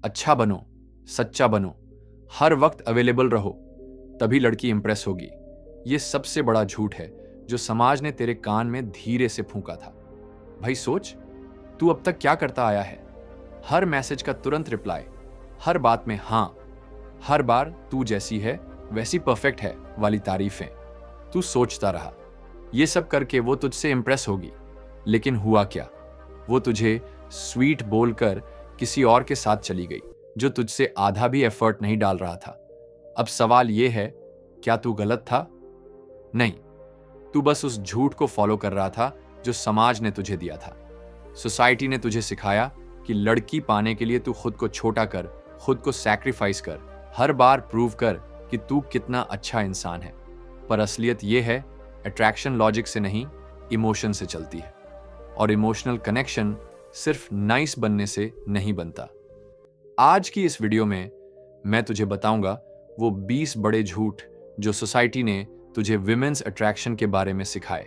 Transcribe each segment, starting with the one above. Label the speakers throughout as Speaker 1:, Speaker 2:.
Speaker 1: अच्छा बनो, सच्चा बनो, हर वक्त अवेलेबल रहो, तभी लड़की इंप्रेस होगी। ये सबसे बड़ा झूठ है जो समाज ने तेरे कान में धीरे से फूंका था। भाई सोच, तू अब तक क्या करता आया है? हर मैसेज का तुरंत रिप्लाई, हर बात में हाँ, हर बार तू जैसी है वैसी परफेक्ट है वाली तारीफें। तू सोचता रहा ये सब करके वो तुझसे इंप्रेस होगी, लेकिन हुआ क्या? वो तुझे स्वीट बोलकर किसी और के साथ चली गई जो तुझसे आधा भी एफर्ट नहीं डाल रहा था। अब सवाल ये है, क्या तू गलत था? नहीं, तू बस उस झूठ को फॉलो कर रहा था जो समाज ने तुझे दिया था। सोसाइटी ने तुझे सिखाया कि लड़की पाने के लिए तू खुद को छोटा कर, खुद को सैक्रिफाइस कर, हर बार प्रूव कर कि तू कितना अच्छा इंसान है। पर असलियत यह है, अट्रैक्शन लॉजिक से नहीं, इमोशन से चलती है। और इमोशनल कनेक्शन सिर्फ नाइस बनने से नहीं बनता। आज की इस वीडियो में मैं तुझे बताऊंगा वो 20 बड़े झूठ जो सोसाइटी ने तुझे विमेन्स अट्रैक्शन के बारे में सिखाए।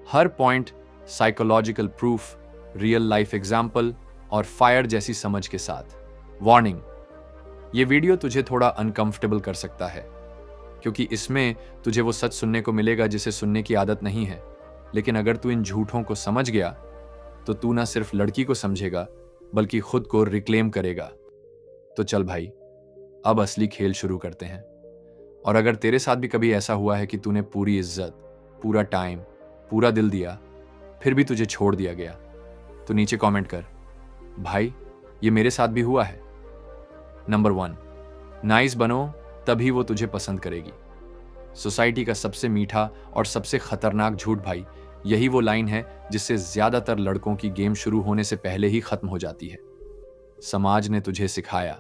Speaker 1: हर point psychological proof, real life example और फायर जैसी समझ के साथ। वार्निंग, ये वीडियो तुझे थोड़ा अनकंफर्टेबल कर सकता है, क्योंकि इसमें तुझे वो सच सुनने को मिलेगा जिसे सुनने की आदत नहीं है। लेकिन अगर तू इन झूठों को समझ गया तो तू ना सिर्फ लड़की को समझेगा बल्कि खुद को रिक्लेम करेगा। तो चल भाई, अब असली खेल शुरू करते हैं। और अगर तेरे साथ भी कभी ऐसा हुआ है कि तूने पूरी इज्जत, पूरा टाइम, पूरा दिल दिया, फिर भी तुझे छोड़ दिया गया, तो नीचे कमेंट कर, भाई ये मेरे साथ भी हुआ है। नंबर 1, नाइस बनो तभी वो तुझे पसंद करेगी। सोसाइटी का सबसे मीठा और सबसे खतरनाक झूठ भाई, यही वो लाइन है जिससे ज्यादातर लड़कों की गेम शुरू होने से पहले ही खत्म हो जाती है। समाज ने तुझे सिखाया,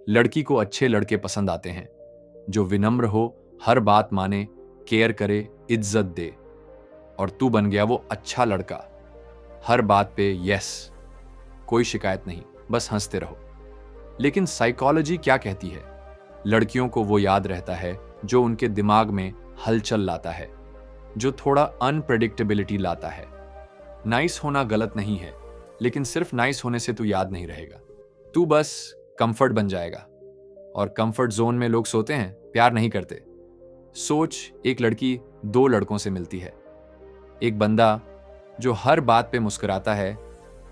Speaker 1: लड़की को अच्छे लड़के पसंद आते हैं, जो विनम्र हो, हर बात माने, केयर करे, इज्जत दे। और तू बन गया वो अच्छा लड़का, हर बात पे यस, कोई शिकायत नहीं, बस हंसते रहो। लेकिन साइकोलॉजी क्या कहती है? लड़कियों को वो याद रहता है जो उनके दिमाग में हलचल लाता है, जो थोड़ा अनप्रेडिक्टेबिलिटी लाता है। नाइस होना गलत नहीं है, लेकिन सिर्फ नाइस होने से तू याद नहीं रहेगा। तू बस कंफर्ट बन जाएगा। और कंफर्ट जोन में लोग सोते हैं, प्यार नहीं करते। सोच, एक लड़की 2 लड़कों से मिलती है। एक बंदा जो हर बात पे मुस्कुराता है,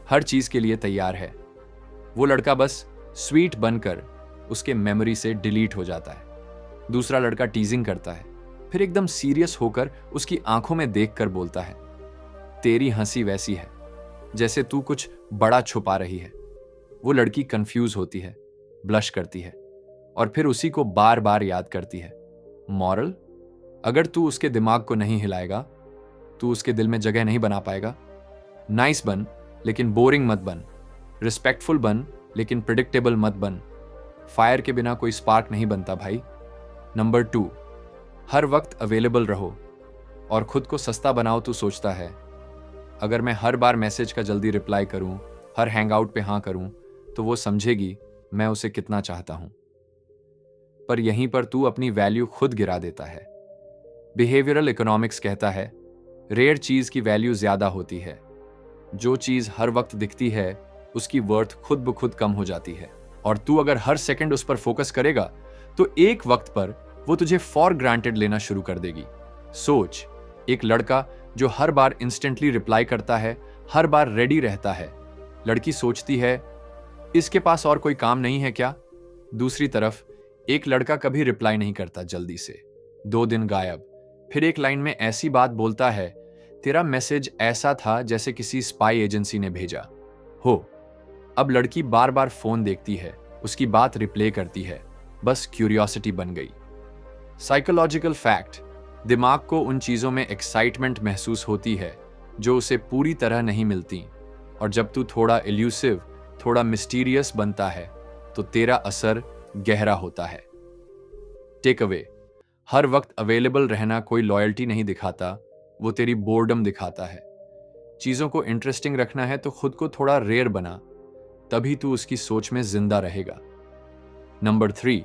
Speaker 1: हर चीज के लिए तैयार है। वो लड़का बस स्वीट बनकर उसके मेमोरी से डिलीट हो जाता है। दूसरा लड़का टीजिंग करता है, फिर एकदम सीरियस होकर उसकी आंखों में देखकर बोलता है, तेरी हंसी वैसी है जैसे तू कुछ बड़ा छुपा रही है। वो लड़की कंफ्यूज होती है, ब्लश करती है और फिर उसी को बार बार याद करती है। मॉरल, अगर तू उसके दिमाग को नहीं हिलाएगा, तू उसके दिल में जगह नहीं बना पाएगा। नाइस बन, लेकिन बोरिंग मत बन। रिस्पेक्टफुल बन, लेकिन प्रिडिक्टेबल मत बन। फायर के बिना कोई स्पार्क नहीं बनता भाई। नंबर 2, हर वक्त अवेलेबल रहो और खुद को सस्ता बनाओ। तू सोचता है, अगर मैं हर बार मैसेज का जल्दी रिप्लाई करूं, हर हैंगआउट पे हाँ करूं, तो वो समझेगी मैं उसे कितना चाहता हूं। पर यहीं पर तू अपनी वैल्यू खुद गिरा देता है। बिहेवियरल इकोनॉमिक्स कहता है, रेयर चीज की वैल्यू ज्यादा होती है। जो चीज हर वक्त दिखती है उसकी वर्थ खुद ब खुद कम हो जाती है। और तू अगर हर सेकंड उस पर फोकस करेगा तो एक वक्त पर वो तुझे फॉर ग्रांटेड लेना शुरू कर देगी। सोच, एक लड़का जो हर बार इंस्टेंटली रिप्लाई करता है, हर बार रेडी रहता है, लड़की सोचती है इसके पास और कोई काम नहीं है क्या? दूसरी तरफ एक लड़का कभी रिप्लाई नहीं करता जल्दी से, 2 दिन गायब, फिर एक लाइन में ऐसी बात बोलता है, तेरा मैसेज ऐसा था जैसे किसी स्पाई एजेंसी ने भेजा हो। अब लड़की बार बार फोन देखती है, उसकी बात रिप्ले करती है, बस क्यूरियोसिटी बन गई। साइकोलॉजिकल फैक्ट, दिमाग को उन चीजों में एक्साइटमेंट महसूस होती है जो उसे पूरी तरह नहीं मिलती। और जब तू थोड़ा इल्यूसिव, थोड़ा मिस्टीरियस बनता है तो तेरा असर गहरा होता है। टेक अवे, हर वक्त अवेलेबल रहना कोई लॉयल्टी नहीं दिखाता, वो तेरी बोर्डम दिखाता है। चीजों को इंटरेस्टिंग रखना है तो खुद को थोड़ा रेयर बना, तभी तू उसकी सोच में जिंदा रहेगा। नंबर 3,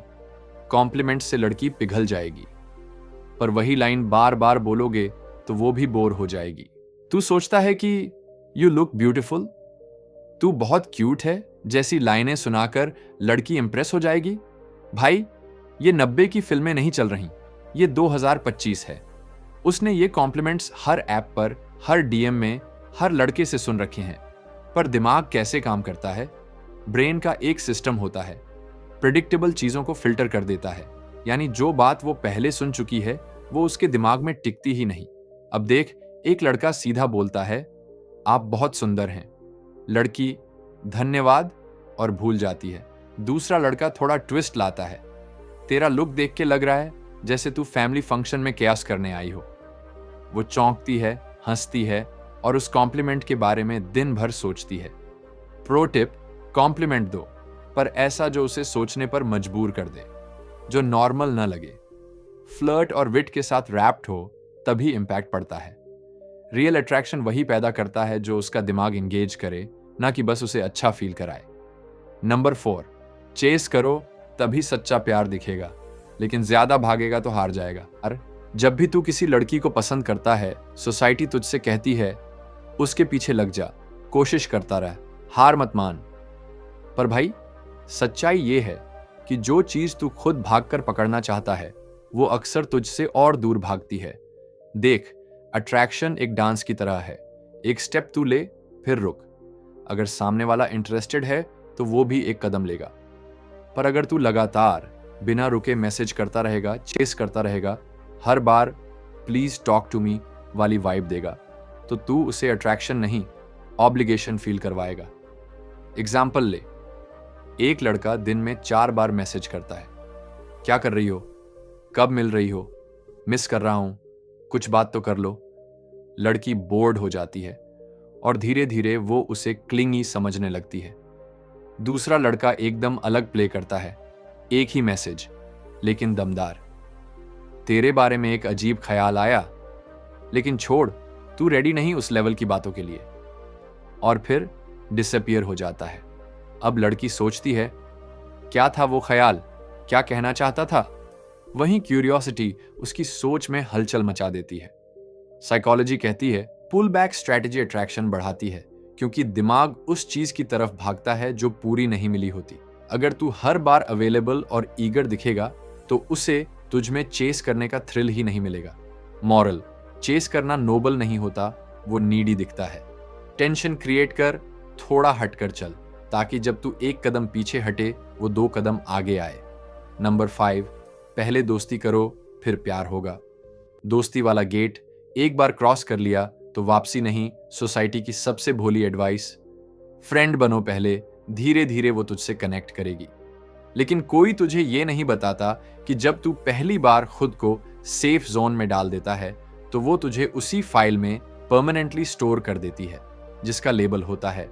Speaker 1: कॉम्प्लीमेंट से लड़की पिघल जाएगी, पर वही लाइन बार बार बोलोगे तो वो भी बोर हो जाएगी। तू सोचता है कि यू लुक ब्यूटिफुल, तू बहुत क्यूट है, जैसी लाइनें सुनाकर लड़की इंप्रेस हो जाएगी? भाई, ये 90 की फिल्में नहीं चल रही, ये 2025 है। उसने ये कॉम्प्लीमेंट्स हर ऐप पर, हर डीएम में, हर लड़के से सुन रखे हैं। पर दिमाग कैसे काम करता है? ब्रेन का एक सिस्टम होता है, प्रिडिक्टेबल चीजों को फिल्टर कर देता है। यानी जो बात वो पहले सुन चुकी है वो उसके दिमाग में टिकती ही नहीं। अब देख, एक लड़का सीधा बोलता है, आप बहुत सुंदर हैं। लड़की धन्यवाद और भूल जाती है। दूसरा लड़का थोड़ा ट्विस्ट लाता है, तेरा लुक देख के लग रहा है जैसे तू फैमिली फंक्शन में कयास करने आई हो। वो चौंकती है, हंसती है और उस कॉम्प्लीमेंट के बारे में दिन भर सोचती है। प्रो टिप, कॉम्प्लीमेंट दो, पर ऐसा जो उसे सोचने पर मजबूर कर दे, जो नॉर्मल न लगे। फ्लर्ट और विट के साथ रैप्ड हो तभी इंपैक्ट पड़ता है। रियल अट्रैक्शन वही पैदा करता है जो उसका दिमाग एंगेज करे, ना कि बस उसे अच्छा फील कराए। नंबर 4, चेस करो तभी सच्चा प्यार दिखेगा, लेकिन ज्यादा भागेगा तो हार जाएगा। अरे जब भी तू किसी लड़की को पसंद करता है, सोसाइटी तुझसे कहती है उसके पीछे लग जा, कोशिश करता रह, हार मत मान। पर भाई, सच्चाई ये है कि जो चीज तू खुद भागकर पकड़ना चाहता है वो अक्सर तुझसे और दूर भागती है। देख, अट्रैक्शन एक डांस की तरह है। एक स्टेप तू ले, फिर रुक। अगर सामने वाला इंटरेस्टेड है तो वो भी एक कदम लेगा। पर अगर तू लगातार बिना रुके मैसेज करता रहेगा, चेस करता रहेगा, हर बार प्लीज टॉक टू मी वाली वाइब देगा, तो तू उसे अट्रैक्शन नहीं, ऑब्लिगेशन फील करवाएगा। एग्जाम्पल ले, एक लड़का दिन में 4 बार मैसेज करता है, क्या कर रही हो, कब मिल रही हो, मिस कर रहा हूं, कुछ बात तो कर लो। लड़की बोर्ड हो जाती है और धीरे धीरे वो उसे क्लिंगी समझने लगती है। दूसरा लड़का एकदम अलग प्ले करता है, एक ही मैसेज लेकिन दमदार, तेरे बारे में एक अजीब ख्याल आया, लेकिन छोड़, तू रेडी नहीं उस लेवल की बातों के लिए, और फिर डिसअपियर हो जाता है। अब लड़की सोचती है, क्या था वो ख्याल, क्या कहना चाहता था? वहीं क्यूरियोसिटी उसकी सोच में हलचल मचा देती है। साइकोलॉजी कहती है पुल बैक स्ट्रैटेजी अट्रैक्शन बढ़ाती है, क्योंकि दिमाग उस चीज की तरफ भागता है जो पूरी नहीं मिली होती। अगर तू हर बार अवेलेबल और ईगर दिखेगा तो उसे तुझ में चेस करने का थ्रिल ही नहीं मिलेगा। मॉरल, चेस करना नोबल नहीं होता, वो नीडी दिखता है। टेंशन क्रिएट कर, थोड़ा हटकर चल, ताकि जब तू एक कदम पीछे हटे वो 2 कदम आगे आए। नंबर 5, पहले दोस्ती करो फिर प्यार होगा। दोस्ती वाला गेट एक बार क्रॉस कर लिया तो वापसी नहीं, सोसाइटी की सबसे भोली एडवाइस। फ्रेंड बनो पहले, धीरे धीरे वो तुझसे कनेक्ट करेगी। लेकिन कोई तुझे ये नहीं बताता कि जब तू पहली बार खुद को सेफ जोन में डाल देता है तो वो तुझे उसी फाइल में परमानेंटली स्टोर कर देती है, जिसका लेबल होता है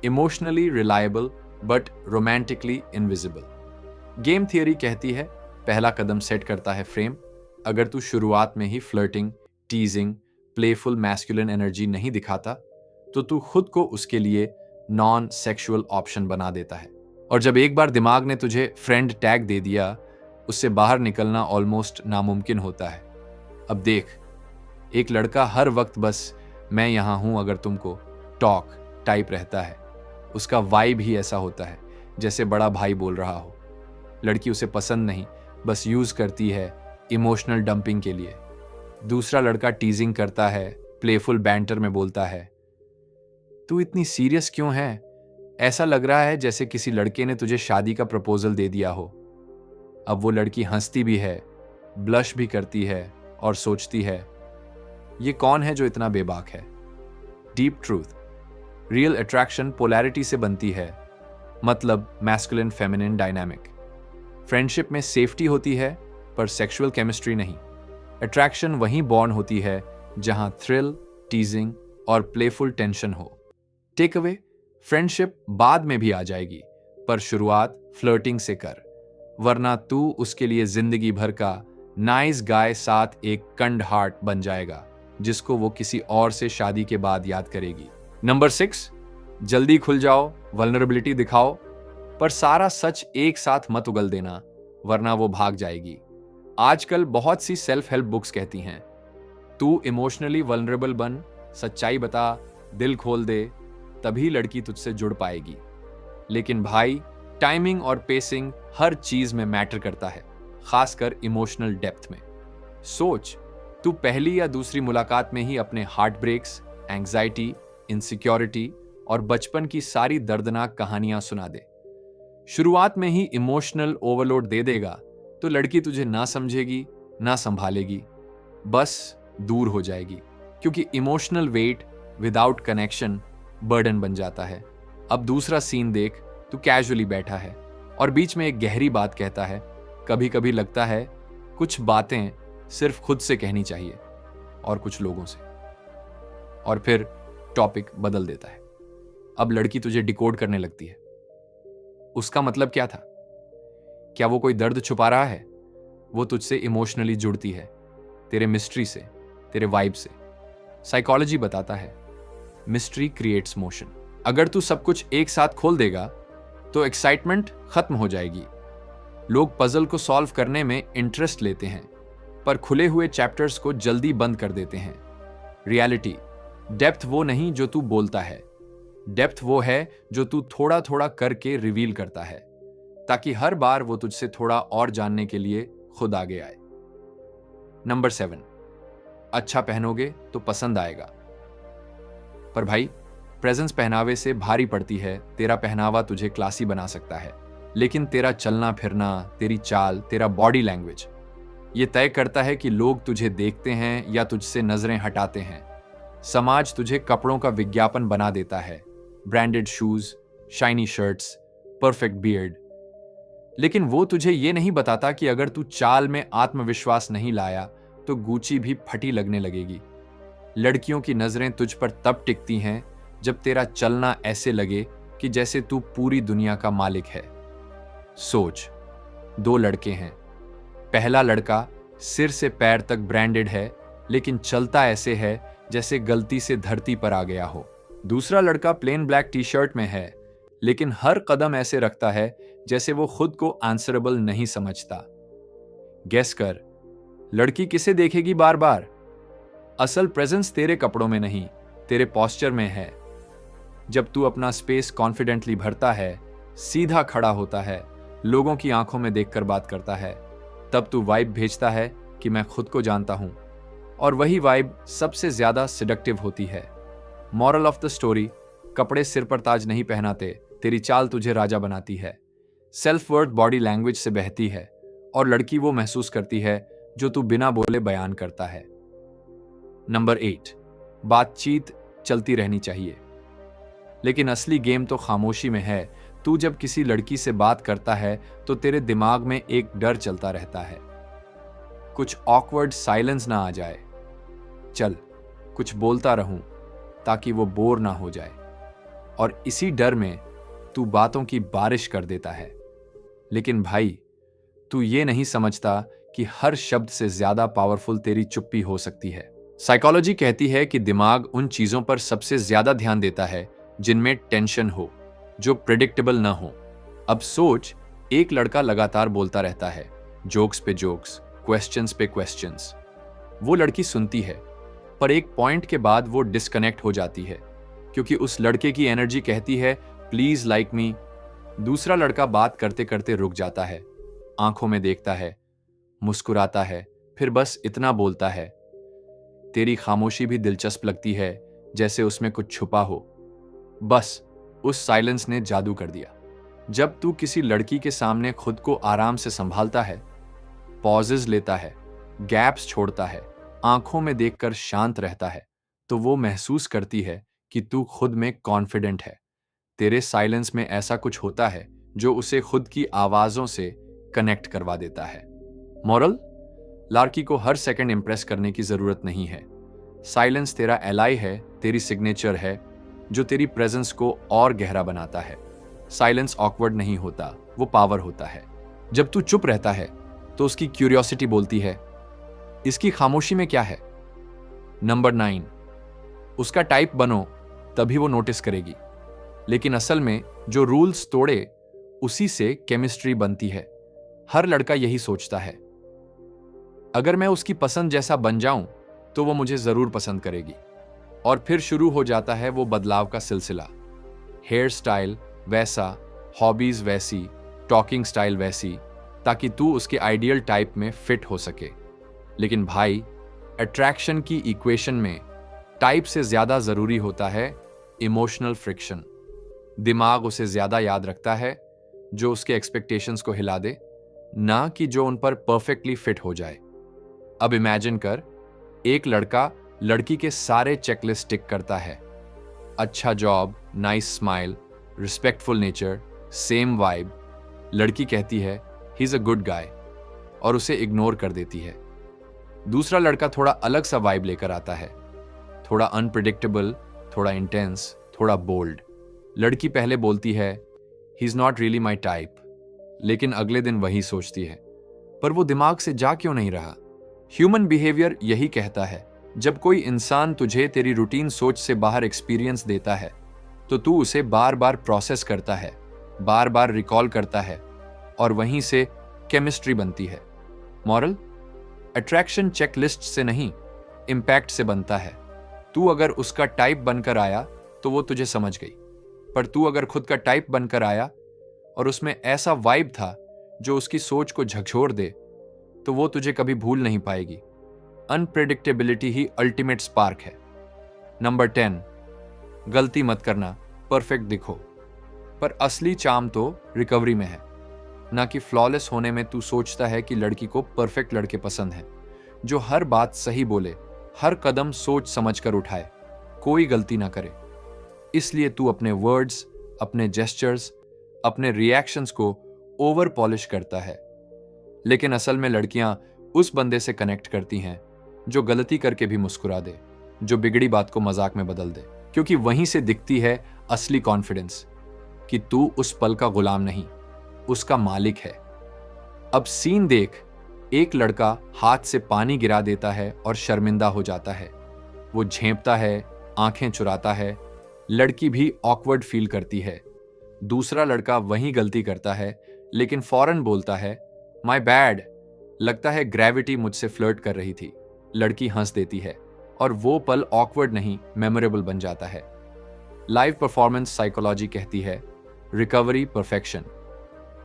Speaker 1: emotionally reliable but romantically invisible. Game theory कहती है पहला कदम सेट करता है फ्रेम। अगर तू शुरुआत में ही flirting, teasing, playful masculine energy नहीं दिखाता तो तू खुद को उसके लिए नॉन सेक्सुअल ऑप्शन बना देता है। और जब एक बार दिमाग ने तुझे फ्रेंड टैग दे दिया, उससे बाहर निकलना ऑलमोस्ट नामुमकिन होता है। अब देख, एक लड़का हर वक्त बस मैं यहां हूं अगर तुमको टॉक टाइप रहता है। उसका वाइब ही ऐसा होता है जैसे बड़ा भाई बोल रहा हो। लड़की उसे पसंद नहीं, बस यूज करती है इमोशनल डंपिंग के लिए। दूसरा लड़का टीजिंग करता है, प्लेफुल बैंटर में बोलता है, तू इतनी सीरियस क्यों है, ऐसा लग रहा है जैसे किसी लड़के ने तुझे शादी का प्रपोजल दे दिया हो। अब वो लड़की हंसती भी है, ब्लश भी करती है और सोचती है, ये कौन है जो इतना बेबाक है। Deep truth, real attraction polarity से बनती है, मतलब मैस्कुलिन फेमिनिन डायनामिक। फ्रेंडशिप में सेफ्टी होती है पर सेक्सुअल केमिस्ट्री नहीं। अट्रैक्शन वहीं बॉर्न होती है जहां थ्रिल, टीजिंग और प्लेफुल टेंशन हो। टेक अवे, फ्रेंडशिप बाद में भी आ जाएगी, पर शुरुआत फ्लर्टिंग से कर, वरना तू उसके लिए जिंदगी भर का नाइस गाय साथ एक कंड हार्ट बन जाएगा, जिसको वो किसी और से शादी के बाद याद करेगी। नंबर 6, जल्दी खुल जाओ, वल्नरेबिलिटी दिखाओ, पर सारा सच एक साथ मत उगल देना, वरना वो भाग जाएगी। आजकल बहुत सी सेल्फ हेल्प बुक्स कहती हैं, तू इमोशनली वल्नरेबल बन, सच्चाई बता, दिल खोल दे, तभी लड़की तुझसे जुड़ पाएगी। लेकिन भाई, टाइमिंग और पेसिंग हर चीज में मैटर करता है, खासकर इमोशनल डेप्थ में। सोच, तू पहली या दूसरी मुलाकात में ही अपने हार्ट ब्रेक्स, एंग्जाइटी, इनसिक्योरिटी और बचपन की सारी दर्दनाक कहानियां सुना दे। शुरुआत में ही इमोशनल ओवरलोड दे देगा तो लड़की तुझे ना समझेगी, ना संभालेगी, बस दूर हो जाएगी, क्योंकि emotional weight without connection burden बन जाता है। अब दूसरा सीन देख, तू कैजुअली बैठा है और बीच में एक गहरी बात कहता है। कभी कभी लगता है कुछ बातें सिर्फ खुद से कहनी चाहिए और कुछ लोगों से, और फिर टॉपिक बदल देता है। अब लड़की तुझे डिकोड करने लगती है। उसका मतलब क्या था? क्या वो कोई दर्द छुपा रहा है? वो तुझसे इमोशनली जुड़ती है, तेरे मिस्ट्री से, तेरे वाइब से। साइकोलॉजी बताता है, मिस्ट्री क्रिएट्स मोशन। अगर तू सब कुछ एक साथ खोल देगा तो एक्साइटमेंट खत्म हो जाएगी। लोग पजल को सॉल्व करने में इंटरेस्ट लेते हैं, पर खुले हुए चैप्टर्स को जल्दी बंद कर देते हैं। रियलिटी, डेप्थ वो नहीं जो तू बोलता है, डेप्थ वो है जो तू थोड़ा थोड़ा करके रिवील करता है, ताकि हर बार वो तुझसे थोड़ा और जानने के लिए खुद आगे आए। नंबर 7, अच्छा पहनोगे तो पसंद आएगा। पर भाई, प्रेजेंस पहनावे से भारी पड़ती है। तेरा पहनावा तुझे क्लासी बना सकता है, लेकिन तेरा चलना फिरना, तेरी चाल, तेरा बॉडी लैंग्वेज, ये तय करता है कि लोग तुझे देखते हैं या तुझसे नजरें हटाते हैं। समाज तुझे कपड़ों का विज्ञापन बना देता है, branded shoes, shiny shirts, perfect beard, लेकिन वो तुझे ये नहीं बताता कि अगर तू चाल में आत्मविश्वास नहीं लाया तो गूची भी फटी लगने लगेगी। लड़कियों की नजरें तुझ पर तब टिकती हैं जब तेरा चलना ऐसे लगे कि जैसे तू पूरी दुनिया का मालिक है। सोच, 2 लड़के हैं। पहला लड़का सिर से पैर तक ब्रांडेड है, लेकिन चलता ऐसे है जैसे गलती से धरती पर आ गया हो। दूसरा लड़का प्लेन ब्लैक टी शर्ट में है, लेकिन हर कदम ऐसे रखता है जैसे वो खुद को आंसरेबल नहीं समझता। गेस कर, लड़की किसे देखेगी बार बार? असल प्रेजेंस तेरे कपड़ों में नहीं, तेरे पोस्चर में है। जब तू अपना स्पेस कॉन्फिडेंटली भरता है, सीधा खड़ा होता है, लोगों की आंखों में देखकर बात करता है, तब तू वाइब भेजता है कि मैं खुद को जानता हूं। और वही वाइब सबसे ज्यादा सिडक्टिव होती है। मॉरल ऑफ द स्टोरी, कपड़े सिर पर ताज नहीं पहनाते, तेरी चाल तुझे राजा बनाती है। सेल्फ वर्थ बॉडी लैंग्वेज से बहती है, और लड़की वो महसूस करती है जो तू बिना बोले बयान करता है। नंबर 8, बातचीत चलती रहनी चाहिए, लेकिन असली गेम तो खामोशी में है। तू जब किसी लड़की से बात करता है तो तेरे दिमाग में एक डर चलता रहता है, कुछ ऑकवर्ड साइलेंस ना आ जाए। चल, कुछ बोलता रहूं ताकि वो बोर ना हो जाए, और इसी डर में तू बातों की बारिश कर देता है। लेकिन भाई, तू ये नहीं समझता कि हर शब्द से ज्यादा पावरफुल तेरी चुप्पी हो सकती है। साइकोलॉजी कहती है कि दिमाग उन चीजों पर सबसे ज्यादा ध्यान देता है जिनमें टेंशन हो, जो प्रिडिक्टेबल ना हो। अब सोच, एक लड़का लगातार बोलता रहता है, जोक्स पे जोक्स, क्वेश्चंस पे क्वेश्चंस। वो लड़की सुनती है, पर एक पॉइंट के बाद वो डिस्कनेक्ट हो जाती है, क्योंकि उस लड़के की एनर्जी कहती है प्लीज लाइक मी। दूसरा लड़का बात करते करते रुक जाता है, आंखों में देखता है, मुस्कुराता है, फिर बस इतना बोलता है, तेरी खामोशी भी दिलचस्प लगती है, जैसे उसमें कुछ छुपा हो। बस उस साइलेंस ने जादू कर दिया। जब तू किसी लड़की के सामने खुद को आराम से संभालता है, पॉजेज लेता है, गैप्स छोड़ता है, आंखों में देखकर शांत रहता है, तो वो महसूस करती है कि तू खुद में कॉन्फिडेंट है। तेरे साइलेंस में ऐसा कुछ होता है जो उसे खुद की आवाजों से कनेक्ट करवा देता है। मॉरल, लड़की को हर सेकंड इंप्रेस करने की जरूरत नहीं है। साइलेंस तेरा एलाई है, तेरी सिग्नेचर है, जो तेरी प्रेजेंस को और गहरा बनाता है। साइलेंस ऑकवर्ड नहीं होता, वो पावर होता है। जब तू चुप रहता है तो उसकी क्यूरियोसिटी बोलती है, इसकी खामोशी में क्या है? नंबर 9, उसका टाइप बनो, तभी वो नोटिस करेगी। लेकिन असल में जो रूल्स तोड़े, उसी से केमिस्ट्री बनती है। हर लड़का यही सोचता है, अगर मैं उसकी पसंद जैसा बन जाऊं तो वो मुझे जरूर पसंद करेगी। और फिर शुरू हो जाता है वो बदलाव का सिलसिला। हेयर स्टाइल वैसा, हॉबीज वैसी, टॉकिंग स्टाइल वैसी, ताकि तू उसके आइडियल टाइप में फिट हो सके। लेकिन भाई, अट्रैक्शन की इक्वेशन में टाइप से ज्यादा जरूरी होता है इमोशनल फ्रिक्शन। दिमाग उसे ज्यादा याद रखता है जो उसके एक्सपेक्टेशंस को हिला दे, ना कि जो उन पर परफेक्टली फिट हो जाए। अब इमेजिन कर, एक लड़का लड़की के सारे चेकलिस्ट टिक करता है। अच्छा job, nice smile, respectful nature, same vibe. लड़की कहती है he is a good guy और उसे इग्नोर कर देती है। दूसरा लड़का थोड़ा अलग सा वाइब लेकर आता है, थोड़ा अनप्रिडिक्टेबल, थोड़ा इंटेंस, थोड़ा बोल्ड। लड़की पहले बोलती है he is not really my type, लेकिन अगले दिन वही सोचती है, पर वो दिमाग से जा क्यों नहीं रहा। ह्यूमन बिहेवियर यही कहता है, जब कोई इंसान तुझे तेरी रूटीन सोच से बाहर एक्सपीरियंस देता है तो तू उसे बार बार प्रोसेस करता है, बार बार रिकॉल करता है, और वहीं से केमिस्ट्री बनती है। मॉरल, अट्रैक्शन चेकलिस्ट से नहीं, इंपैक्ट से बनता है। तू अगर उसका टाइप बनकर आया तो वो तुझे समझ गई, पर तू अगर खुद का टाइप बनकर आया और उसमें ऐसा वाइब था जो उसकी सोच को झकझोर दे, तो वो तुझे कभी भूल नहीं पाएगी। अनप्रेडिक्टेबिलिटी ही अल्टीमेट स्पार्क है। नंबर 10, गलती मत करना, परफेक्ट दिखो। पर असली चार्म तो रिकवरी में है, ना कि फ्लॉलेस होने में। तू सोचता है कि लड़की को परफेक्ट लड़के पसंद हैं, जो हर बात सही बोले, हर कदम सोच समझ कर उठाए, कोई गलती ना करे। इसलिए तू अपने वर्ड्स, अपने जेस्चर्स, अपने रिएक्शंस को ओवर पॉलिश करता है। लेकिन असल में लड़कियां उस बंदे से कनेक्ट करती हैं जो गलती करके भी मुस्कुरा दे, जो बिगड़ी बात को मजाक में बदल दे, क्योंकि वहीं से दिखती है असली कॉन्फिडेंस कि तू उस पल का गुलाम नहीं, उसका मालिक है। अब सीन देख, एक लड़का हाथ से पानी गिरा देता है और शर्मिंदा हो जाता है। वो झेंपता है, आंखें चुराता है, लड़की भी ऑकवर्ड फील करती है। दूसरा लड़का वही गलती करता है, लेकिन फौरन बोलता है माय बैड, लगता है ग्रेविटी मुझसे फ्लर्ट कर रही थी। लड़की हंस देती है और वो पल ऑकवर्ड नहीं, मेमोरेबल बन जाता है। लाइव परफॉर्मेंस साइकोलॉजी कहती है रिकवरी परफेक्शन,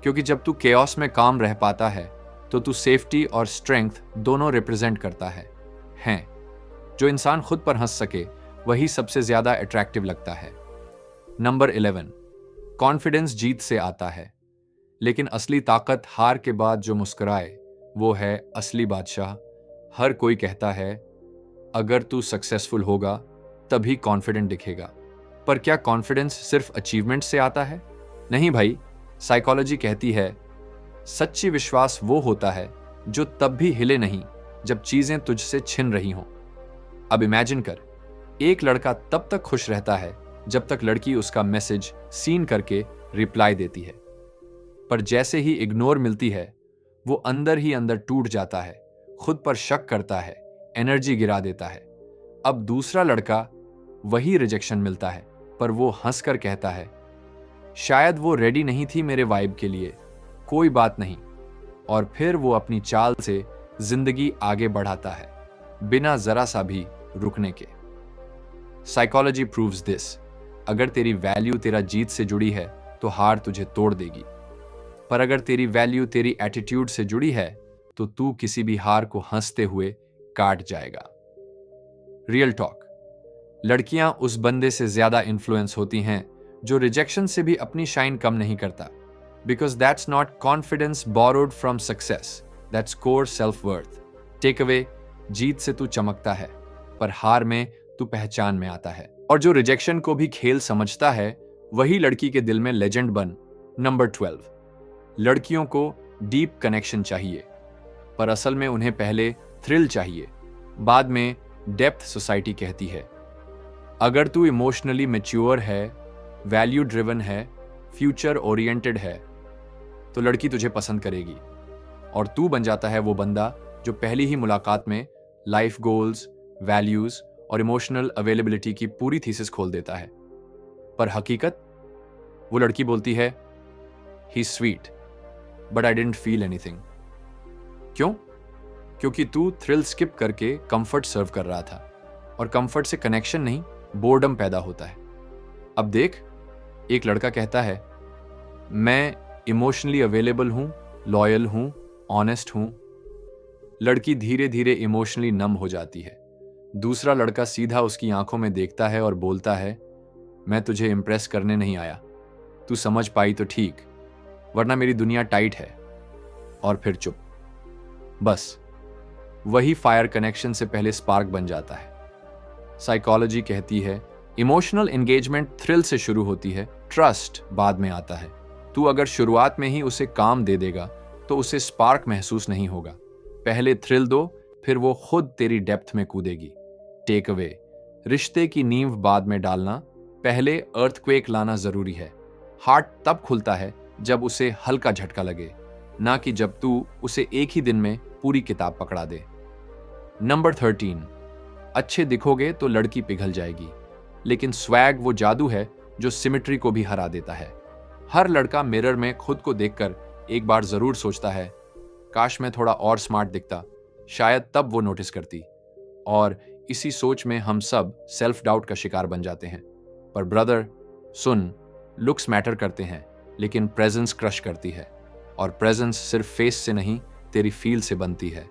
Speaker 1: क्योंकि जब तू केओस में काम रह पाता है तो तू सेफ्टी और स्ट्रेंथ दोनों रिप्रेजेंट करता है। जो इंसान खुद पर हंस सके वही सबसे ज्यादा अट्रैक्टिव लगता है। नंबर 11, कॉन्फिडेंस जीत से आता है, लेकिन असली ताकत हार के बाद जो मुस्कुराए वो है असली बादशाह। हर कोई कहता है अगर तू सक्सेसफुल होगा तभी कॉन्फिडेंट दिखेगा, पर क्या कॉन्फिडेंस सिर्फ अचीवमेंट से आता है? नहीं भाई, साइकोलॉजी कहती है सच्ची विश्वास वो होता है जो तब भी हिले नहीं जब चीजें तुझसे छिन रही हों। अब इमेजिन कर, एक लड़का तब तक खुश रहता है जब तक लड़की उसका मैसेज सीन करके रिप्लाई देती है, पर जैसे ही इग्नोर मिलती है वो अंदर ही अंदर टूट जाता है, खुद पर शक करता है, एनर्जी गिरा देता है। अब दूसरा लड़का, वही रिजेक्शन मिलता है, पर वो हंसकर कहता है शायद वो रेडी नहीं थी मेरे वाइब के लिए, कोई बात नहीं, और फिर वो अपनी चाल से जिंदगी आगे बढ़ाता है बिना जरा सा भी रुकने के। साइकोलॉजी प्रूव्स दिस, अगर तेरी वैल्यू तेरा जीत से जुड़ी है तो हार तुझे तोड़ देगी, पर अगर तेरी वैल्यू तेरी एटीट्यूड से जुड़ी है तो तू किसी भी हार को हंसते हुए काट जाएगा। रियल टॉक, लड़कियां उस बंदे से ज्यादा इन्फ्लुएंस होती हैं जो रिजेक्शन से भी अपनी शाइन कम नहीं करता, because that's not confidence borrowed from success, that's core self worth. Take away, जीत से तू चमकता है, पर हार में तू पहचान में आता है। और जो रिजेक्शन को भी खेल समझता है वही लड़की के दिल में लेजेंड बन। नंबर 12, लड़कियों को डीप कनेक्शन चाहिए, पर असल में उन्हें पहले थ्रिल चाहिए, बाद में डेप्थ। सोसाइटी कहती है अगर तू इमोशनली मैच्योर है, वैल्यू ड्रिवन है, फ्यूचर ओरिएंटेड है, तो लड़की तुझे पसंद करेगी, और तू बन जाता है वो बंदा जो पहली ही मुलाकात में लाइफ गोल्स, वैल्यूज और इमोशनल अवेलेबिलिटी की पूरी थीसिस खोल देता है। पर हकीकत, वो लड़की बोलती है ही sweet but I didn't feel anything. क्यों? क्योंकि तू थ्रिल स्किप करके कंफर्ट सर्व कर रहा था, और कंफर्ट से कनेक्शन नहीं, बोर्डम पैदा होता है। अब देख, एक लड़का कहता है मैं इमोशनली अवेलेबल हूं, लॉयल हूं, ऑनेस्ट हूं। लड़की धीरे धीरे इमोशनली नम हो जाती है। दूसरा लड़का सीधा उसकी आंखों में देखता है और बोलता है, मैं तुझे इम्प्रेस करने नहीं आया, तू समझ पाई तो ठीक, वरना मेरी दुनिया टाइट है। और फिर चुप। बस वही फायर कनेक्शन से पहले स्पार्क बन जाता है। साइकोलॉजी कहती है इमोशनल एंगेजमेंट थ्रिल से शुरू होती है, ट्रस्ट बाद में आता है। तू अगर शुरुआत में ही उसे काम दे देगा तो उसे स्पार्क महसूस नहीं होगा। पहले थ्रिल दो, फिर वो खुद तेरी डेप्थ में कूदेगी। टेक अवे, रिश्ते की नींव बाद में डालना, पहले अर्थक्वेक लाना जरूरी है। हार्ट तब खुलता है जब उसे हल्का झटका लगे, ना कि जब तू उसे एक ही दिन में पूरी किताब पकड़ा दे। नंबर 13, अच्छे दिखोगे तो लड़की पिघल जाएगी, लेकिन स्वैग वो जादू है जो सिमेट्री को भी हरा देता है। हर लड़का मिरर में खुद को देखकर एक बार जरूर सोचता है, काश मैं थोड़ा और स्मार्ट दिखता, शायद तब वो नोटिस करती। और इसी सोच में हम सब सेल्फ डाउट का शिकार बन जाते हैं। पर ब्रदर सुन, लुक्स मैटर करते हैं, लेकिन प्रेजेंस क्रश करती है। और प्रेजेंस सिर्फ फेस से नहीं, तेरी फील से बनती है।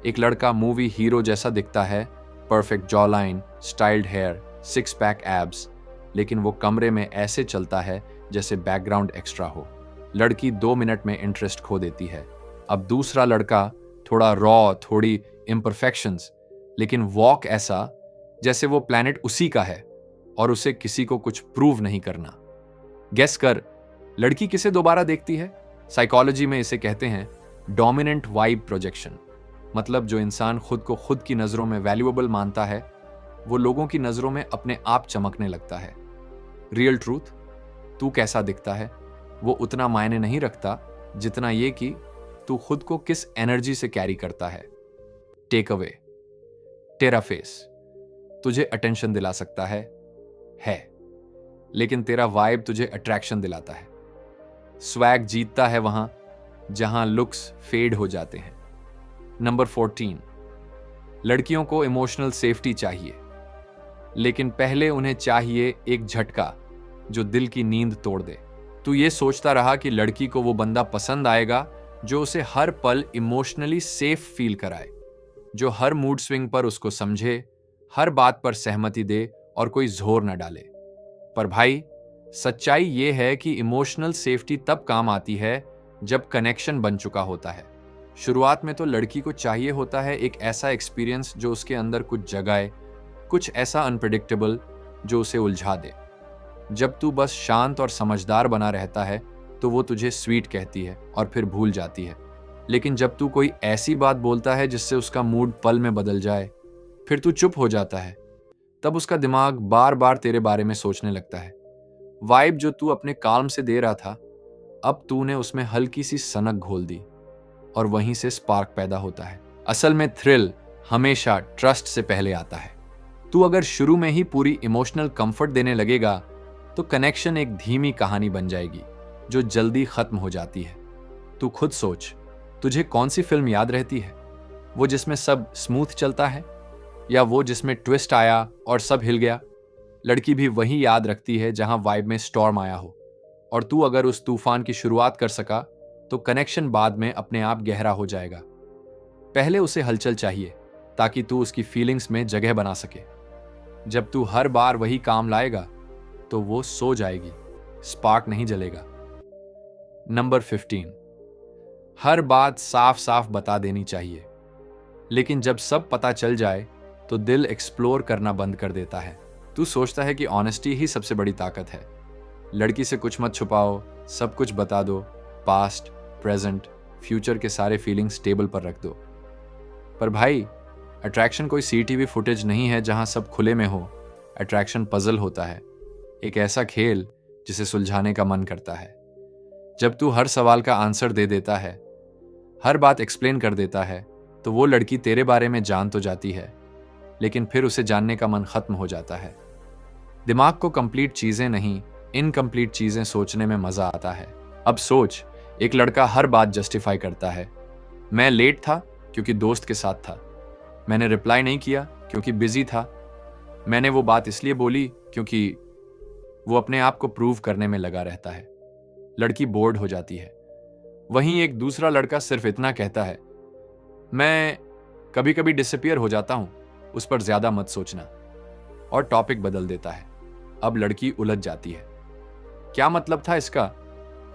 Speaker 1: एक लड़का मूवी हीरो जैसा दिखता है, perfect jawline, styled hair, 6 pack abs, लेकिन वो कमरे में ऐसे चलता है जैसे बैकग्राउंड एक्स्ट्रा हो। लड़की 2 मिनट में इंटरेस्ट खो देती है। अब दूसरा लड़का थोड़ा रॉ, थोड़ी इम्परफेक्शंस, लेकिन वॉक ऐसा जैसे वो प्लैनेट उसी का है और उसे किसी को कुछ प्रूव नहीं करना। गेस कर, लड़की किसे दोबारा देखती है? साइकोलॉजी में इसे कहते हैं डोमिनेंट वाइब प्रोजेक्शन। मतलब जो इंसान खुद को खुद की नजरों में वैल्यूएबल मानता है, वो लोगों की नजरों में अपने आप चमकने लगता है। रियल ट्रूथ, तू कैसा दिखता है वो उतना मायने नहीं रखता जितना ये कि तू खुद को किस एनर्जी से कैरी करता है। टेक अवे, तेरा फेस तुझे अटेंशन दिला सकता है, लेकिन तेरा वाइब तुझे अट्रैक्शन दिलाता है। स्वैग जीतता है वहां जहां लुक्स फेड हो जाते हैं। नंबर 14, लड़कियों को इमोशनल सेफ्टी चाहिए, लेकिन पहले उन्हें चाहिए एक झटका जो दिल की नींद तोड़ दे। तू ये सोचता रहा कि लड़की को वो बंदा पसंद आएगा जो उसे हर पल इमोशनली सेफ फील कराए, जो हर मूड स्विंग पर उसको समझे, हर बात पर सहमति दे और कोई जोर न डाले। पर भाई, सच्चाई ये है कि इमोशनल सेफ्टी तब काम आती है जब कनेक्शन बन चुका होता है। शुरुआत में तो लड़की को चाहिए होता है एक ऐसा एक्सपीरियंस जो उसके अंदर कुछ जगाए, कुछ ऐसा अनप्रेडिक्टेबल जो उसे उलझा दे। जब तू बस शांत और समझदार बना रहता है तो वो तुझे स्वीट कहती है और फिर भूल जाती है। लेकिन जब तू कोई ऐसी बात बोलता है जिससे उसका मूड पल में बदल जाए, फिर तू चुप हो जाता है, तब उसका दिमाग बार बार तेरे बारे में सोचने लगता है। वाइब जो तू अपने काल्म से दे रहा था, अब तूने उसमें हल्की सी सनक घोल दी और वहीं से स्पार्क पैदा होता है। असल में थ्रिल हमेशा ट्रस्ट से पहले आता है। तू अगर शुरू में ही पूरी इमोशनल कंफर्ट देने लगेगा तो कनेक्शन एक धीमी कहानी बन जाएगी जो जल्दी खत्म हो जाती है। तू खुद सोच, तुझे कौन सी फिल्म याद रहती है? वो जिसमें सब स्मूथ चलता है, या वो जिसमें ट्विस्ट आया और सब हिल गया? लड़की भी वही याद रखती है जहां वाइब में स्टॉर्म आया हो। और तू अगर उस तूफान की शुरुआत कर सका तो कनेक्शन बाद में अपने आप गहरा हो जाएगा। पहले उसे हलचल चाहिए ताकि तू उसकी फीलिंग्स में जगह बना सके। जब तू हर बार वही काम लाएगा तो वो सो जाएगी, स्पार्क नहीं जलेगा। नंबर 15, हर बात साफ साफ बता देनी चाहिए, लेकिन जब सब पता चल जाए तो दिल एक्सप्लोर करना बंद कर देता है। तू सोचता है कि ऑनेस्टी ही सबसे बड़ी ताकत है। लड़की से कुछ मत छुपाओ, सब कुछ बता दो, पास्ट, प्रेजेंट, फ्यूचर के सारे फीलिंग्स टेबल पर रख दो। पर भाई, अट्रैक्शन कोई सीटीवी फुटेज नहीं है जहां सब खुले में हो। अट्रैक्शन पजल होता है, एक ऐसा खेल जिसे सुलझाने का मन करता है। जब तू हर सवाल का आंसर दे देता है, हर बात एक्सप्लेन कर देता है, तो वो लड़की तेरे बारे में जान तो जाती है, लेकिन फिर उसे जानने का मन खत्म हो जाता है। दिमाग को कंप्लीट चीजें नहीं, इनकम्प्लीट चीजें सोचने में मजा आता है। अब सोच, एक लड़का हर बात जस्टिफाई करता है। मैं लेट था क्योंकि दोस्त के साथ था, मैंने रिप्लाई नहीं किया क्योंकि बिजी था, मैंने वो बात इसलिए बोली क्योंकि वो अपने आप को प्रूव करने में लगा रहता है। लड़की बोर्ड हो जाती है। वहीं एक दूसरा लड़का सिर्फ इतना कहता है, मैं कभी कभी डिसअपियर हो जाता हूं, उस पर ज्यादा मत सोचना, और टॉपिक बदल देता है। अब लड़की उलझ जाती है, क्या मतलब था इसका,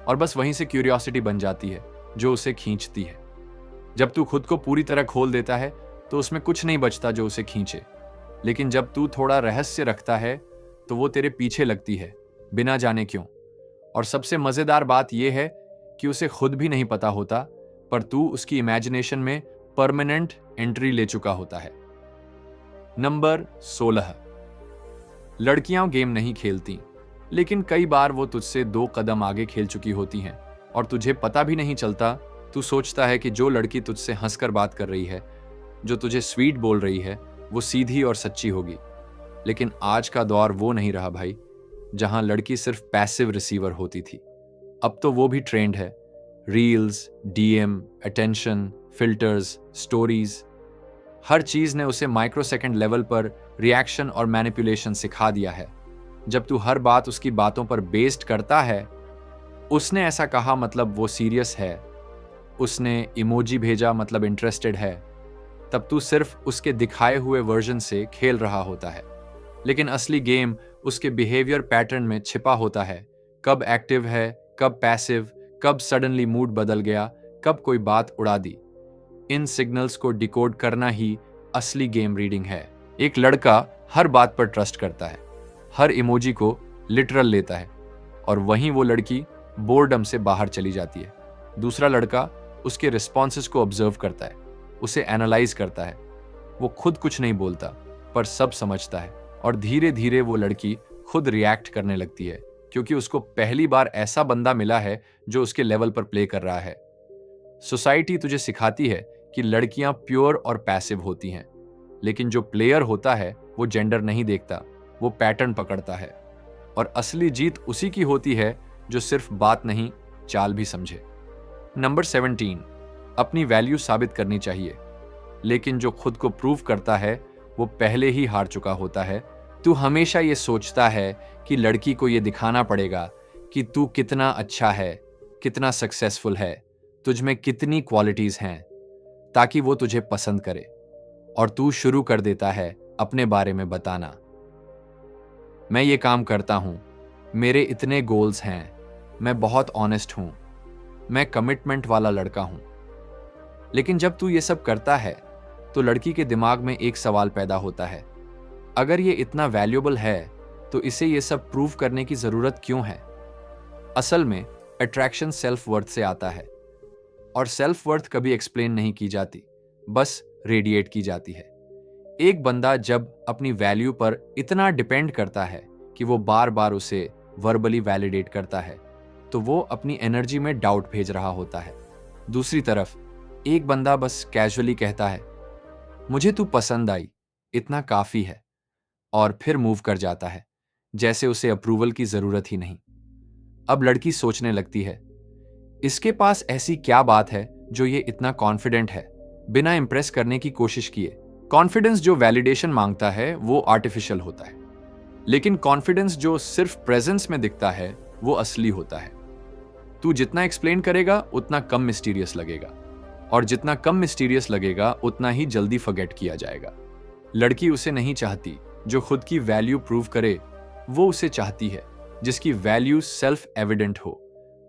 Speaker 1: और बस वहीं से क्यूरियोसिटी बन जाती है जो उसे खींचती है। जब तू खुद को पूरी तरह खोल देता है तो उसमें कुछ नहीं बचता जो उसे खींचे, लेकिन जब तू थोड़ा रहस्य रखता है तो वो तेरे पीछे लगती है, बिना जाने क्यों। और सबसे मजेदार बात यह है कि उसे खुद भी नहीं पता होता, पर तू उसकी इमेजिनेशन में परमानेंट एंट्री ले चुका होता है। नंबर 16। लड़कियां गेम नहीं खेलती, लेकिन कई बार वो तुझसे 2 कदम आगे खेल चुकी होती हैं और तुझे पता भी नहीं चलता। तू सोचता है कि जो लड़की तुझसे हंसकर बात कर रही है, जो तुझे स्वीट बोल रही है, वो सीधी और सच्ची होगी। लेकिन आज का दौर वो नहीं रहा भाई, जहां लड़की सिर्फ पैसिव रिसीवर होती थी। अब तो वो भी ट्रेंड है। Reels, DM, attention, filters, stories, हर चीज ने उसे माइक्रोसेकंड लेवल पर रिएक्शन और मैनिपुलेशन सिखा दिया है। जब तू हर बात उसकी बातों पर बेस्ड करता है, उसने ऐसा कहा मतलब वो सीरियस है, उसने इमोजी भेजा मतलब इंटरेस्टेड है, तब तू सिर्फ उसके दिखाए हुए वर्जन से खेल रहा होता है। लेकिन असली गेम उसके बिहेवियर पैटर्न में छिपा होता है। कब एक्टिव है, कब पैसिव, कब सडनली मूड बदल गया, कब कोई बात उड़ा दी। इन सिग्नल्स को डिकोड करना ही असली गेम रीडिंग है। एक लड़का हर बात पर ट्रस्ट करता है, हर इमोजी को लिटरल लेता है, और वहीं वो लड़की बोर्डम से बाहर चली जाती है। दूसरा लड़का उसके रिस्पॉन्सेस को ऑब्जर्व करता है, उसे एनालाइज करता है। वो खुद कुछ नहीं बोलता, पर सब समझता है, और धीरे धीरे वो लड़की खुद रिएक्ट करने लगती है, क्योंकि उसको पहली बार ऐसा बंदा मिला है जो उसके लेवल पर प्ले कर रहा है। सोसाइटी तुझे सिखाती है कि लड़कियां प्योर और पैसिव होती हैं, लेकिन जो प्लेयर होता है वो जेंडर नहीं देखता, वो पैटर्न पकड़ता है। और असली जीत उसी की होती है जो सिर्फ बात नहीं, चाल भी समझे। नंबर 17। अपनी वैल्यू साबित करनी चाहिए, लेकिन जो खुद को प्रूव करता है वो पहले ही हार चुका होता है। तू हमेशा ये सोचता है कि लड़की को ये दिखाना पड़ेगा कि तू कितना अच्छा है, कितना सक्सेसफुल है, तुझ में कितनी क्वालिटीज हैं, ताकि वो तुझे पसंद करे। और तू शुरू कर देता है अपने बारे में बताना, मैं ये काम करता हूं, मेरे इतने गोल्स हैं, मैं बहुत ऑनेस्ट हूं, मैं कमिटमेंट वाला लड़का हूं। लेकिन जब तू ये सब करता है तो लड़की के दिमाग में एक सवाल पैदा होता है, अगर ये इतना वैल्यूएबल है तो इसे ये सब प्रूव करने की जरूरत क्यों है। असल में अट्रैक्शन सेल्फ वर्थ से आता है, और सेल्फ वर्थ कभी एक्सप्लेन नहीं की जाती, बस रेडिएट की जाती है। एक बंदा जब अपनी वैल्यू पर इतना डिपेंड करता है कि वो बार बार उसे वर्बली वैलिडेट करता है, तो वो अपनी एनर्जी में डाउट भेज रहा होता है। दूसरी तरफ एक बंदा बस कैजुअली कहता है, मुझे तू पसंद आई, इतना काफी है, और फिर मूव कर जाता है, जैसे उसे अप्रूवल की जरूरत ही नहीं। अब लड़की सोचने लगती है, इसके पास ऐसी क्या बात है जो ये इतना कॉन्फिडेंट है, बिना इंप्रेस करने की कोशिश किए। कॉन्फिडेंस जो वैलिडेशन मांगता है वो आर्टिफिशियल होता है, लेकिन कॉन्फिडेंस जो सिर्फ प्रेजेंस में दिखता है वो असली होता है। तू जितना एक्सप्लेन करेगा उतना कम मिस्टीरियस लगेगा, और जितना कम मिस्टीरियस लगेगा उतना ही जल्दी फॉरगेट किया जाएगा। लड़की उसे नहीं चाहती जो खुद की वैल्यू प्रूव करे, वो उसे चाहती है जिसकी वैल्यू सेल्फ एविडेंट हो।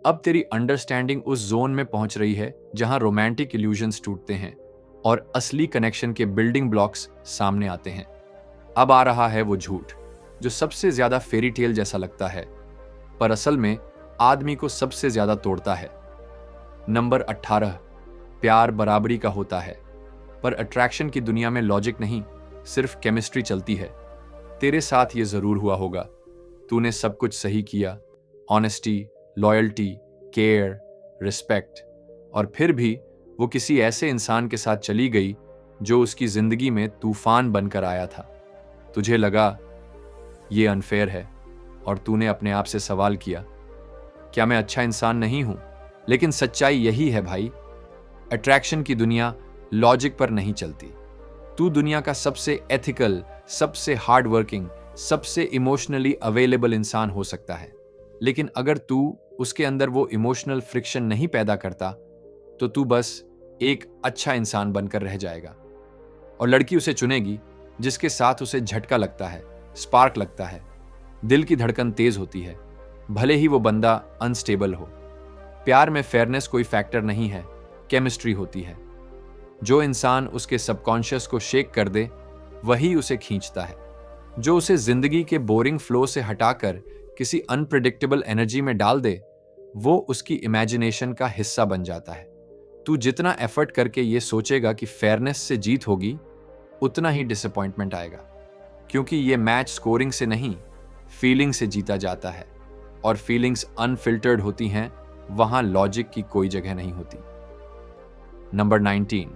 Speaker 1: अब तेरी अंडरस्टैंडिंग उस जोन में पहुंच रही है जहां रोमांटिक इल्यूजन्स टूटते हैं और असली कनेक्शन के बिल्डिंग ब्लॉक्स सामने आते हैं। अब आ रहा है वो झूठ जो सबसे ज्यादा फेरी टेल जैसा लगता है, पर असल में आदमी को सबसे ज्यादा तोड़ता है। नंबर 18। प्यार बराबरी का होता है, पर अट्रैक्शन की दुनिया में लॉजिक नहीं, सिर्फ केमिस्ट्री चलती है। तेरे साथ ये जरूर हुआ होगा, तूने सब कुछ सही किया, ऑनेस्टी, लॉयल्टी, केयर, रिस्पेक्ट, और फिर भी वो किसी ऐसे इंसान के साथ चली गई जो उसकी जिंदगी में तूफान बनकर आया था। तुझे लगा ये अनफेयर है, और तूने अपने आप से सवाल किया, क्या मैं अच्छा इंसान नहीं हूं? लेकिन सच्चाई यही है भाई, अट्रैक्शन की दुनिया लॉजिक पर नहीं चलती। तू दुनिया का सबसे एथिकल, सबसे हार्ड वर्किंग, सबसे इमोशनली अवेलेबल इंसान हो सकता है, लेकिन अगर तू उसके अंदर वो इमोशनल फ्रिक्शन नहीं पैदा करता, तो तू बस एक अच्छा इंसान बनकर रह जाएगा। और लड़की उसे चुनेगी जिसके साथ उसे झटका लगता है, स्पार्क लगता है, दिल की धड़कन तेज होती है, भले ही वो बंदा अनस्टेबल हो। प्यार में फेयरनेस कोई फैक्टर नहीं है, केमिस्ट्री होती है। जो इंसान उसके सबकॉन्शियस को शेक कर दे, वही उसे खींचता है। जो उसे जिंदगी के बोरिंग फ्लो से हटाकर किसी अनप्रिडिक्टेबल एनर्जी में डाल दे, वो उसकी इमेजिनेशन का हिस्सा बन जाता है। तू जितना एफर्ट करके ये सोचेगा कि फेयरनेस से जीत होगी, उतना ही डिसअपॉइंटमेंट आएगा, क्योंकि ये मैच स्कोरिंग से नहीं, फीलिंग से जीता जाता है। और फीलिंग्स अनफिल्टर्ड होती हैं, वहां लॉजिक की कोई जगह नहीं होती। नंबर 19,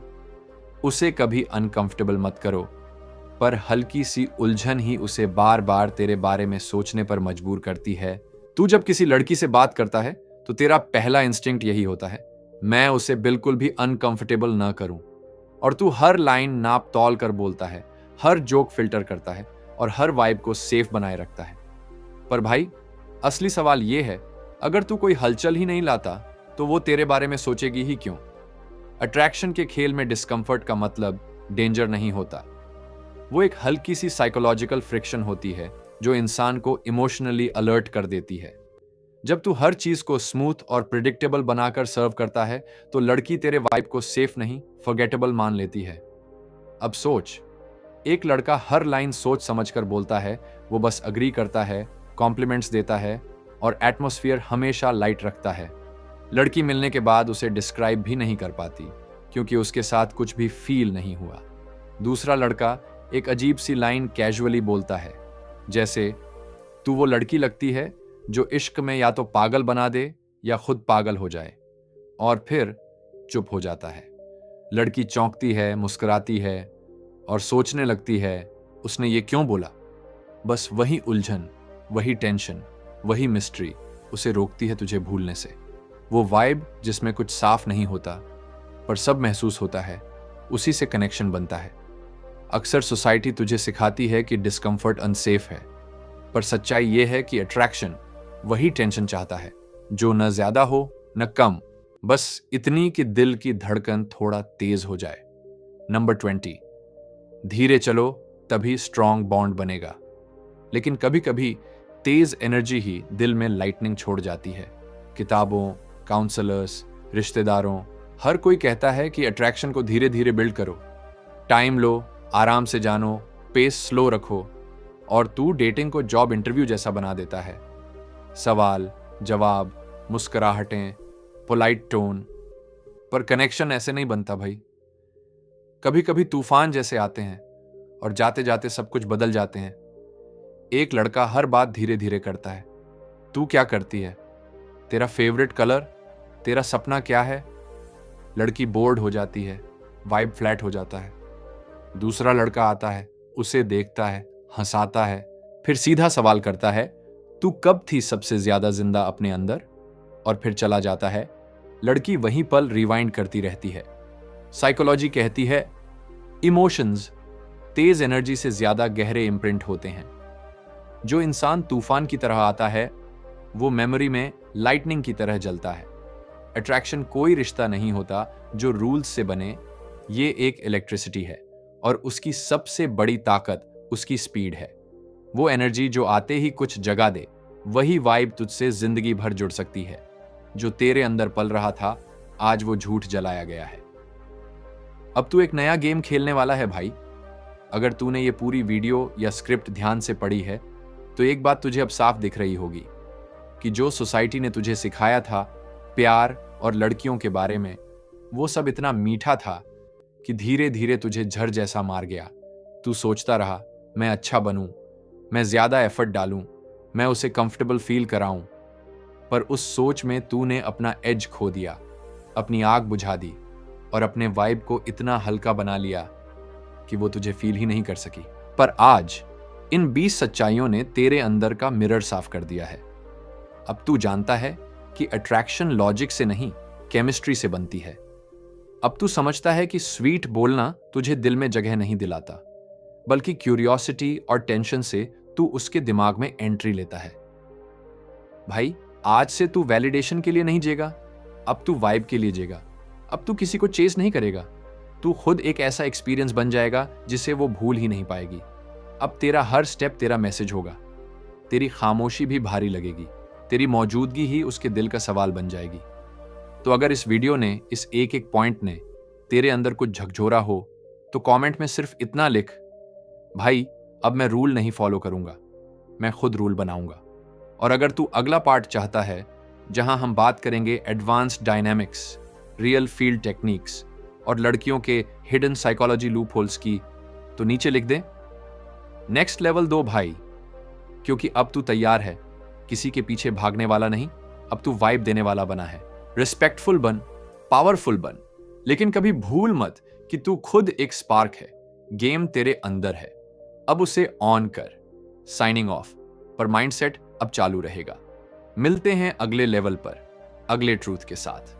Speaker 1: उसे कभी अनकंफर्टेबल मत करो, पर हल्की सी उलझन ही उसे बार बार तेरे बारे में सोचने पर मजबूर करती है। तू जब किसी लड़की से बात करता है तो तेरा पहला इंस्टिंक्ट यही होता है, मैं उसे बिल्कुल भी अनकंफर्टेबल ना करूं। और तू हर लाइन नाप तौल कर बोलता है, हर जोक फिल्टर करता है और हर वाइब को सेफ बनाए रखता है। पर भाई, असली सवाल यह है, अगर तू कोई हलचल ही नहीं लाता तो वो तेरे बारे में सोचेगी ही क्यों? अट्रैक्शन के खेल में डिस्कंफर्ट का मतलब डेंजर नहीं होता। वो एक हल्की सी साइकोलॉजिकल फ्रिक्शन होती है जो इंसान को इमोशनली अलर्ट कर देती है। जब तू हर चीज को स्मूथ और प्रिडिक्टेबल बनाकर सर्व करता है, तो लड़की तेरे वाइब को सेफ नहीं, फॉरगेटेबल मान लेती है। अब सोच, एक लड़का हर लाइन सोच समझकर बोलता है, वो बस अग्री करता है, कॉम्प्लीमेंट्स देता है और एटमॉस्फेयर हमेशा लाइट रखता है। लड़की मिलने के बाद उसे डिस्क्राइब भी नहीं कर पाती, क्योंकि उसके साथ कुछ भी फील नहीं हुआ। दूसरा लड़का एक अजीब सी लाइन कैजुअली बोलता है, जैसे तू वो लड़की लगती है जो इश्क में या तो पागल बना दे या खुद पागल हो जाए, और फिर चुप हो जाता है। लड़की चौंकती है, मुस्कुराती है और सोचने लगती है, उसने ये क्यों बोला? बस वही उलझन, वही टेंशन, वही मिस्ट्री उसे रोकती है तुझे भूलने से। वो वाइब जिसमें कुछ साफ नहीं होता पर सब महसूस होता है, उसी से कनेक्शन बनता है। अक्सर सोसाइटी तुझे सिखाती है कि डिस्कंफर्ट अनसेफ है, पर सच्चाई यह है कि अट्रैक्शन वही टेंशन चाहता है जो न ज्यादा हो न कम, बस इतनी कि दिल की धड़कन थोड़ा तेज हो जाए। नंबर 20, धीरे चलो तभी स्ट्रॉन्ग बॉन्ड बनेगा। लेकिन कभी कभी तेज एनर्जी ही दिल में लाइटनिंग छोड़ जाती है। किताबों, काउंसलर्स, रिश्तेदारों, हर कोई कहता है कि अट्रैक्शन को धीरे धीरे बिल्ड करो, टाइम लो, आराम से जानो, पेस स्लो रखो। और तू डेटिंग को जॉब इंटरव्यू जैसा बना देता है। सवाल, जवाब, मुस्कुराहटें, पोलाइट टोन, पर कनेक्शन ऐसे नहीं बनता भाई। कभी कभी तूफान जैसे आते हैं और जाते जाते सब कुछ बदल जाते हैं। एक लड़का हर बात धीरे धीरे करता है, तू क्या करती है? तेरा फेवरेट कलर, तेरा सपना क्या है? लड़की बोर्ड हो जाती है, वाइब फ्लैट हो जाता है। दूसरा लड़का आता है, उसे देखता है, हंसाता है, फिर सीधा सवाल करता है, तू कब थी सबसे ज्यादा जिंदा अपने अंदर? और फिर चला जाता है। लड़की वहीं पल रिवाइंड करती रहती है। साइकोलॉजी कहती है, इमोशंस तेज एनर्जी से ज्यादा गहरे इम्प्रिंट होते हैं। जो इंसान तूफान की तरह आता है, वो मेमोरी में लाइटनिंग की तरह जलता है। अट्रैक्शन कोई रिश्ता नहीं होता जो रूल्स से बने, ये एक इलेक्ट्रिसिटी है और उसकी सबसे बड़ी ताकत उसकी स्पीड है। वो एनर्जी जो आते ही कुछ जगा दे, वही वाइब तुझसे जिंदगी भर जुड़ सकती है। जो तेरे अंदर पल रहा था, आज वो झूठ जलाया गया है। अब तू एक नया गेम खेलने वाला है भाई। अगर तूने ये पूरी वीडियो या स्क्रिप्ट ध्यान से पढ़ी है, तो एक बात तुझे अब साफ दिख रही होगी कि जो सोसाइटी ने तुझे सिखाया था प्यार और लड़कियों के बारे में, वो सब इतना मीठा था कि धीरे धीरे तुझे झर जैसा मार गया। तू सोचता रहा, मैं अच्छा बनूं, मैं ज्यादा एफर्ट डालूं, मैं उसे कंफर्टेबल फील कराऊं। पर उस सोच में तूने अपना एज खो दिया, अपनी आग बुझा दी और अपने वाइब को इतना हल्का बना लिया कि वो तुझे फील ही नहीं कर सकी। पर आज इन 20 सच्चाइयों ने तेरे अंदर का मिरर साफ कर दिया है। अब तू जानता है कि अट्रैक्शन लॉजिक से नहीं, केमिस्ट्री से बनती है। अब तू समझता है कि स्वीट बोलना तुझे दिल में जगह नहीं दिलाता, बल्कि क्यूरियोसिटी और टेंशन से तू उसके दिमाग में एंट्री लेता है। भाई, आज से तू वैलिडेशन के लिए नहीं जिएगा, अब तू वाइब के लिए जिएगा। अब तू किसी को चेस नहीं करेगा, तू खुद एक ऐसा एक्सपीरियंस बन जाएगा जिसे वो भूल ही नहीं पाएगी। अब तेरा हर स्टेप तेरा मैसेज होगा, तेरी खामोशी भी भारी लगेगी, तेरी मौजूदगी ही उसके दिल का सवाल बन जाएगी। तो अगर इस वीडियो ने, इस एक एक पॉइंट ने तेरे अंदर कुछ झकझोरा हो, तो कमेंट में सिर्फ इतना लिख, भाई अब मैं रूल नहीं फॉलो करूंगा, मैं खुद रूल बनाऊंगा। और अगर तू अगला पार्ट चाहता है जहां हम बात करेंगे advanced dynamics, real field techniques और लड़कियों के हिडन साइकोलॉजी लूप होल्स की, तो नीचे लिख दे नेक्स्ट लेवल दो भाई, क्योंकि अब तू तैयार है, किसी के पीछे भागने वाला नहीं, अब तू वाइब देने वाला बना है। रिस्पेक्टफुल बन, पावरफुल बन, लेकिन कभी भूल मत कि तू खुद एक स्पार्क है, गेम तेरे अंदर है, अब उसे ऑन कर। साइनिंग ऑफ, पर माइंडसेट अब चालू रहेगा। मिलते हैं अगले लेवल पर, अगले ट्रूथ के साथ।